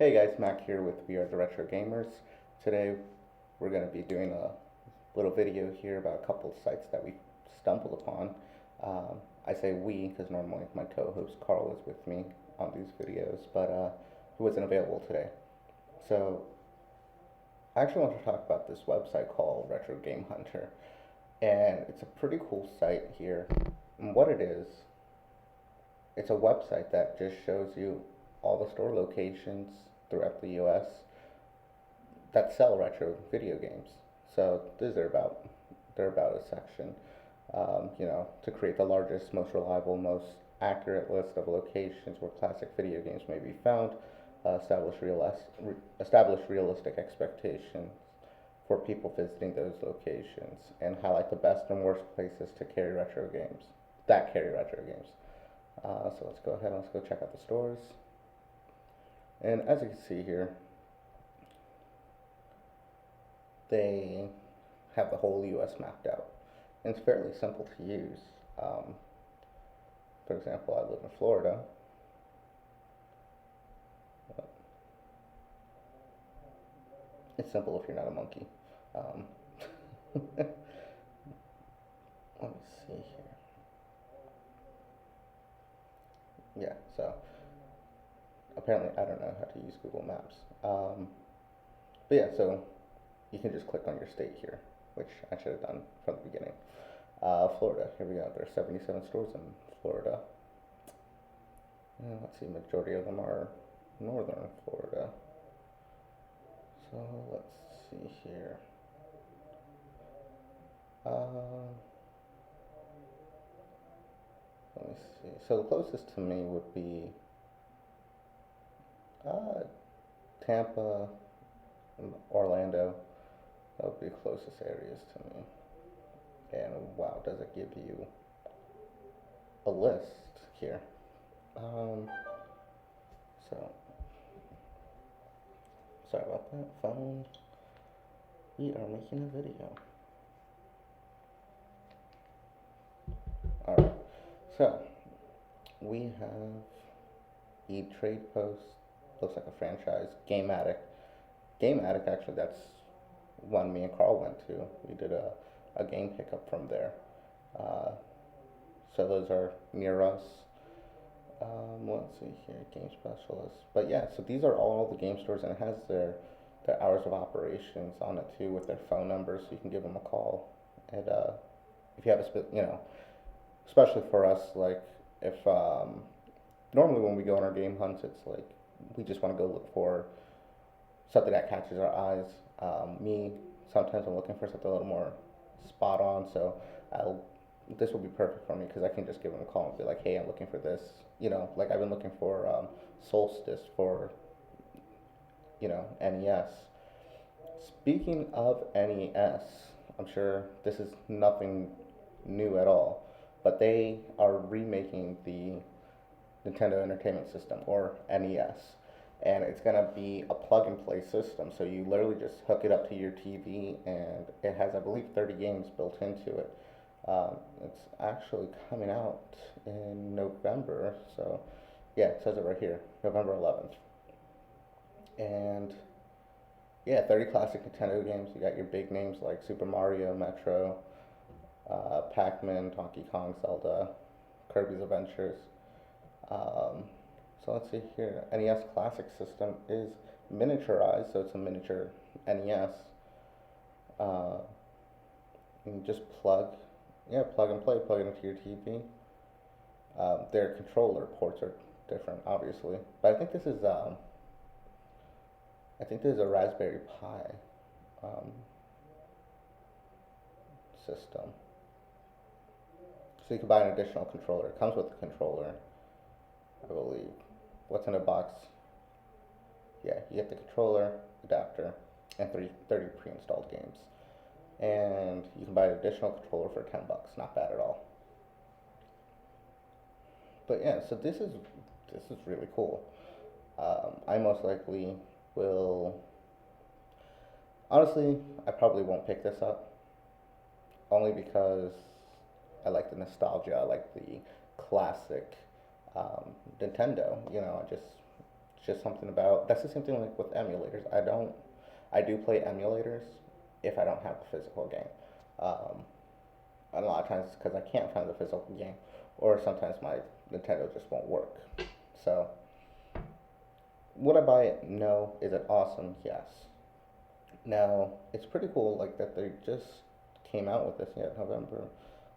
Hey guys, Mac here with We Are the Retro Gamers. Today we're going to be doing a little video here about a couple of sites that we stumbled upon. I say we because normally my co-host Carl is with me on these videos, but he wasn't available today. So I actually want to talk about this website called Retro Game Hunter, and it's a pretty cool site here. And what it is, it's a website that just shows you all the store locations throughout the US that sell retro video games. So this is their about a section. To create the largest, most reliable, most accurate list of locations where classic video games may be found, establish realistic expectations for people visiting those locations, and highlight the best and worst places to carry retro games that carry retro games. So let's go ahead and let's go check out the stores. And as you can see here, they have the whole US mapped out. And it's fairly simple to use. For example, I live in Florida. It's simple if you're not a monkey. Um, let me see here. Yeah, so apparently I don't know how to use Google Maps. But yeah, so you can just click on your state here, which I should have done from the beginning. Florida, here we go. There are 77 stores in Florida. And let's see, majority of them are northern Florida. So let's see here. Let me see. So the closest to me would be Tampa, Orlando. That would be the closest areas to me. And wow, does it give you a list here? So sorry about that, phone. We are making a video. Alright, so we have E-Trade Post, looks like a franchise. Game Addict. Game Addict, actually, that's one me and Carl went to. We did a game pickup from there. So those are near us. Let's see here, Game Specialist. But yeah, so these are all the game stores, and it has their hours of operations on it too, with their phone numbers, so you can give them a call. And if you have especially for us, like if normally when we go on our game hunts, it's like we just want to go look for something that catches our eyes. Me, sometimes I'm looking for something a little more spot on, so this will be perfect for me because I can just give them a call and be like, hey, I'm looking for this. Like I've been looking for Solstice for, NES. Speaking of NES, I'm sure this is nothing new at all, but they are remaking the Nintendo Entertainment System, or NES. And it's going to be a plug and play system. So you literally just hook it up to your TV, and it has, I believe, 30 games built into it. It's actually coming out in November. So yeah, it says it right here, November 11th. And yeah, 30 classic Nintendo games. You got your big names like Super Mario, Metro, Pac-Man, Donkey Kong, Zelda, Kirby's Adventures. So let's see here. NES Classic system is miniaturized, so it's a miniature NES. You can just plug and play, plug it into your TV. Their controller ports are different, obviously, but I think this is a Raspberry Pi system. So you can buy an additional controller. It comes with a controller, I believe. What's in a box? Yeah, you get the controller, adapter, and 30 pre-installed games. And you can buy an additional controller for $10. Not bad at all. But yeah, so this is really cool. I most likely will. Honestly, I probably won't pick this up, only because I like the nostalgia. I like the classic Nintendo. I just just something about, that's the same thing like with emulators. I do play emulators if I don't have the physical game. Um, a lot of times it's because I can't find the physical game, or sometimes my Nintendo just won't work. So, would I buy it? No. Is it awesome? Yes. Now, it's pretty cool like that they just came out with this, November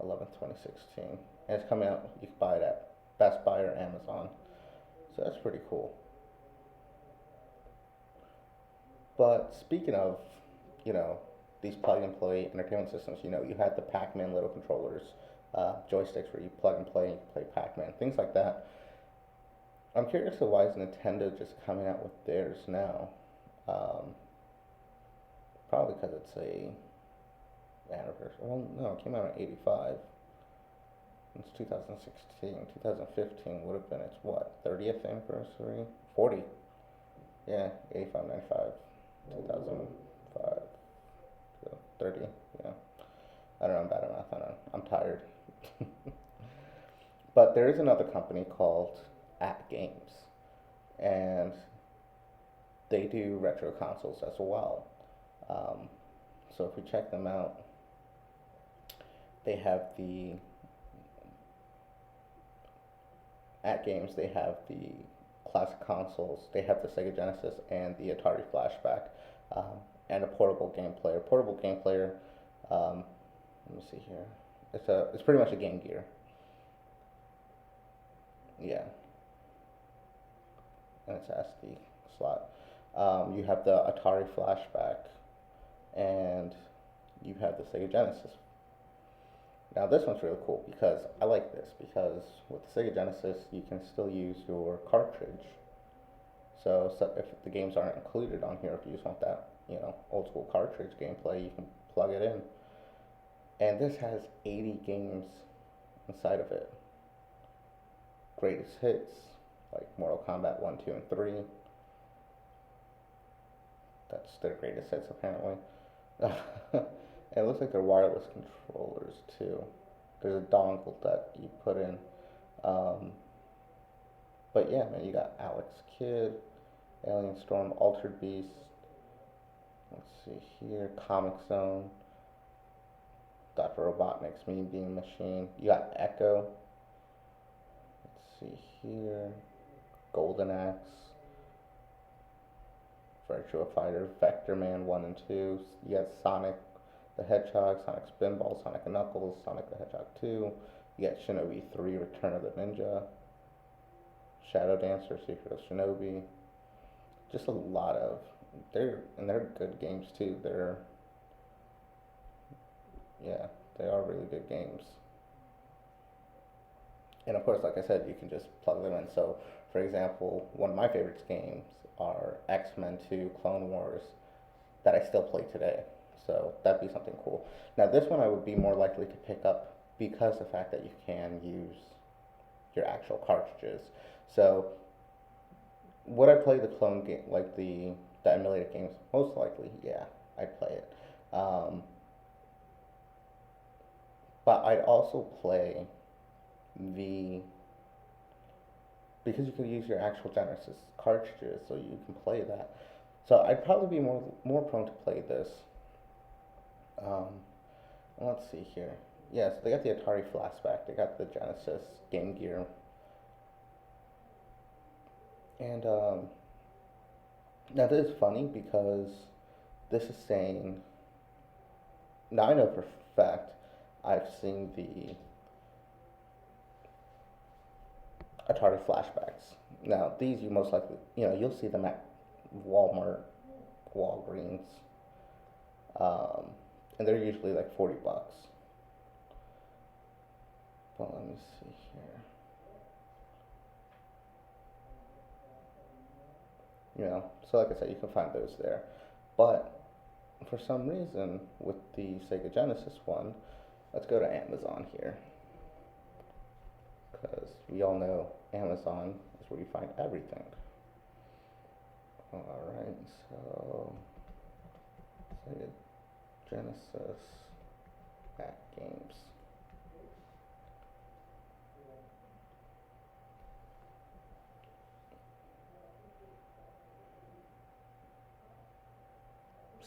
11th, 2016. And it's coming out, you can buy it at Best Buy or Amazon. So that's pretty cool. But speaking of, you know, these plug and play entertainment systems, you had the Pac-Man little controllers, joysticks where you plug and play Pac-Man, things like that. I'm curious to why is Nintendo just coming out with theirs now? Um, Probably because it's a anniversary. Well, no, it came out in '85. It's 2016. 2015 would have been its what, 30th anniversary? 40. Yeah, 85, 95, 2005, so 30. Yeah, I don't know. I'm bad at math. I don't know. I'm tired. But there is another company called At Games, and they do retro consoles as well. Um, so if we check them out, they have the At Games. They have the classic consoles. They have the Sega Genesis and the Atari Flashback, um, and a portable game player. Portable game player. Um, let me see here. It's pretty much a Game Gear. Yeah, and it's SD slot. You have the Atari Flashback, and you have the Sega Genesis. Now this one's really cool because I like this because with the Sega Genesis you can still use your cartridge. So if the games aren't included on here, if you just want that, old school cartridge gameplay, you can plug it in. And this has 80 games inside of it. Greatest hits, like Mortal Kombat 1, 2, and 3. That's their greatest hits apparently. And it looks like they're wireless controllers too. There's a dongle that you put in. But yeah, man, you got Alex Kidd, Alien Storm, Altered Beast. Let's see here, Comic Zone, Dr. Robotnik's Mean Bean Machine. You got Echo. Let's see here, Golden Axe, Virtua Fighter, Vector Man 1 and 2. You got Sonic the Hedgehog, Sonic Spinball, Sonic and Knuckles, Sonic the Hedgehog 2. You got Shinobi 3, Return of the Ninja, Shadow Dancer, Secret of Shinobi. Just a lot of, they're good games too. They are really good games. And of course, like I said, you can just plug them in. So, for example, one of my favorite games are X-Men 2, Clone Wars, that I still play today. So that'd be something cool. Now this one I would be more likely to pick up because the fact that you can use your actual cartridges. So would I play the clone game, like the emulated games? Most likely, yeah, I'd play it. But I'd also play because you can use your actual Genesis cartridges, so you can play that. So I'd probably be more prone to play this. Um, let's see here. Yes, they got the Atari Flashback, they got the Genesis, Game Gear, and now this is funny because this is saying. Now I know for a fact I've seen the Atari Flashbacks. Now these you most likely you'll see them at Walmart, Walgreens, and they're usually like $40. But let me see here. So like I said, you can find those there. But for some reason, with the Sega Genesis one, let's go to Amazon here. Because we all know Amazon is where you find everything. Alright, so Sega Genesis At Games.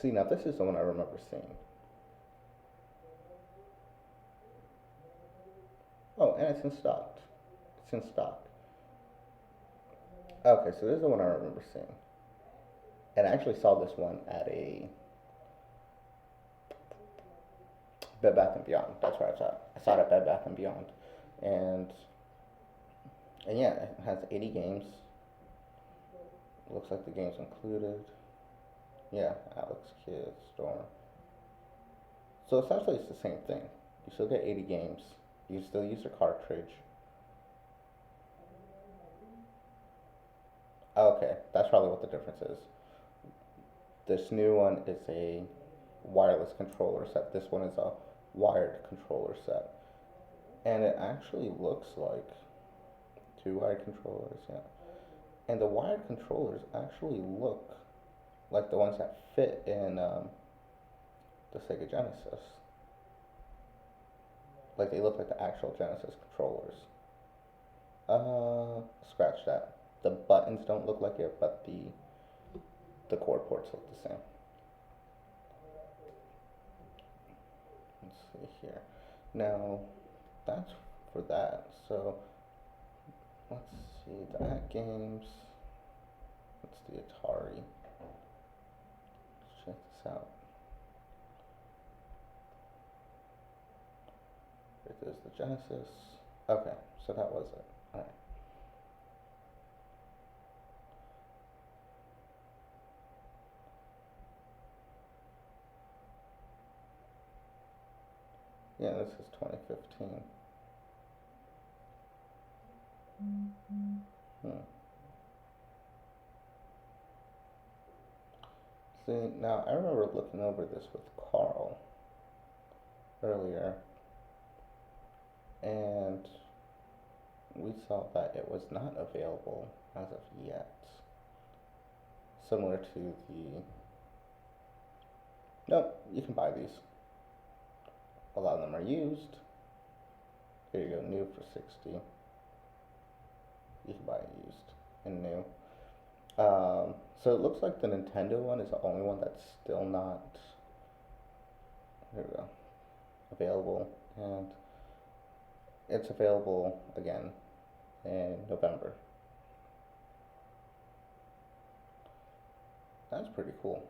See, now this is the one I remember seeing. Oh, and it's in stock. It's in stock. Okay, so this is the one I remember seeing. And I actually saw this one at a Bed Bath and Beyond. That's where I saw it. I saw it at Bed Bath and Beyond, and yeah, it has 80 games. Looks like the games included. Yeah, Alex Kidd Storm. So essentially, it's the same thing. You still get 80 games. You still use the cartridge. Okay, that's probably what the difference is. This new one is a wireless controller set. This one is a wired controller set. And it actually looks like two wired controllers, yeah. And the wired controllers actually look like the ones that fit in the Sega Genesis. Like they look like the actual Genesis controllers. Scratch that. The buttons don't look like it, but the cord ports look the same. Let's see here. Now, that's for that. So, let's see, the games. That's the Atari. Let's check this out. There's the Genesis. Okay, so that was it. Alright. Yeah, this is 2015. See, now I remember looking over this with Carl earlier, and we saw that it was not available as of yet. Similar to the... No, you can buy these. A lot of them are used. Here you go, new for 60. You can buy it used and new. So it looks like the Nintendo one is the only one that's still not, here we go, available. And it's available again in November. That's pretty cool.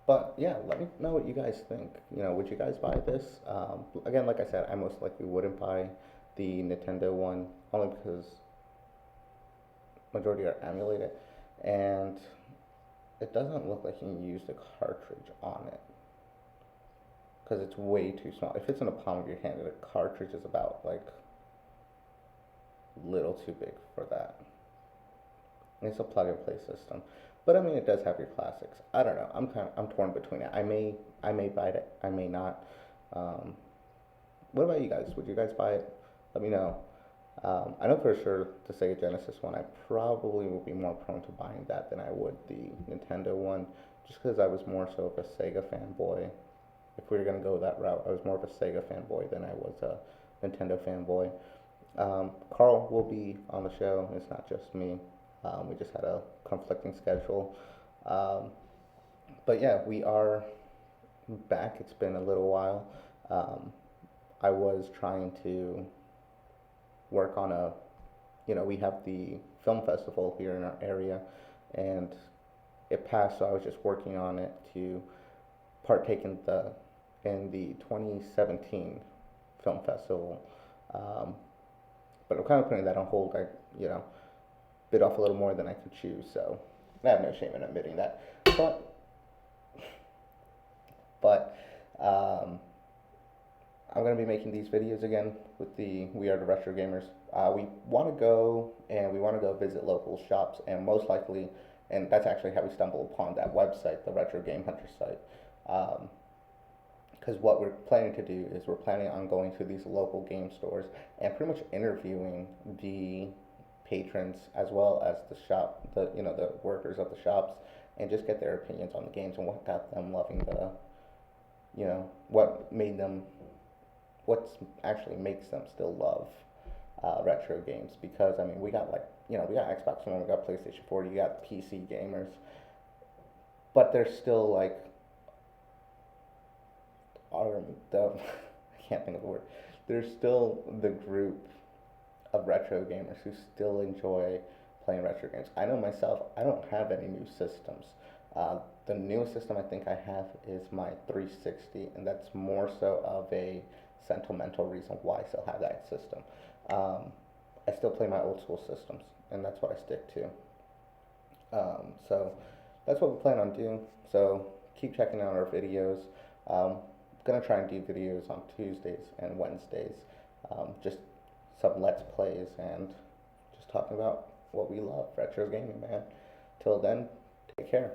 But yeah, let me know what you guys think. You know, would you guys buy this? Again, like I said, I most likely wouldn't buy the Nintendo one, only because majority are emulated, and it doesn't look like you can use the cartridge on it, because it's way too small. If it's in the palm of your hand, the cartridge is about like little too big for that. It's a plug and play system. But I mean, it does have your classics. I don't know. I'm torn between it. I may buy it. I may not. What about you guys? Would you guys buy it? Let me know. I know for sure the Sega Genesis one, I probably would be more prone to buying that than I would the Nintendo one, just because I was more so of a Sega fanboy. If we were gonna go that route, I was more of a Sega fanboy than I was a Nintendo fanboy. Carl will be on the show. It's not just me. We just had a conflicting schedule. But yeah, we are back. It's been a little while. I was trying to work on we have the film festival here in our area, and it passed, so I was just working on it to partake in the 2017 film festival. But I'm kind of putting that on hold. I bit off a little more than I could chew, so I have no shame in admitting that. But I'm going to be making these videos again with the We Are the Retro Gamers. We want to go visit local shops, and most likely, and that's actually how we stumbled upon that website, the Retro Game Hunter site. Because what we're planning to do is we're planning on going to these local game stores and pretty much interviewing the patrons as well as the workers of the shops, and just get their opinions on the games and what got them loving what actually makes them still love retro games, because I mean we got like, we got Xbox One, we got PlayStation 4, you got PC gamers, but there's still like the I can't think of the word. There's still the group of retro gamers who still enjoy playing retro games. I know myself, I don't have any new systems. The newest system I think I have is my 360, and that's more so of a sentimental reason why I still have that system. I still play my old school systems, and that's what I stick to. So that's what we plan on doing. So keep checking out our videos. Gonna try and do videos on Tuesdays and Wednesdays. Just some Let's Plays and just talking about what we love, retro gaming, man. Till then, take care.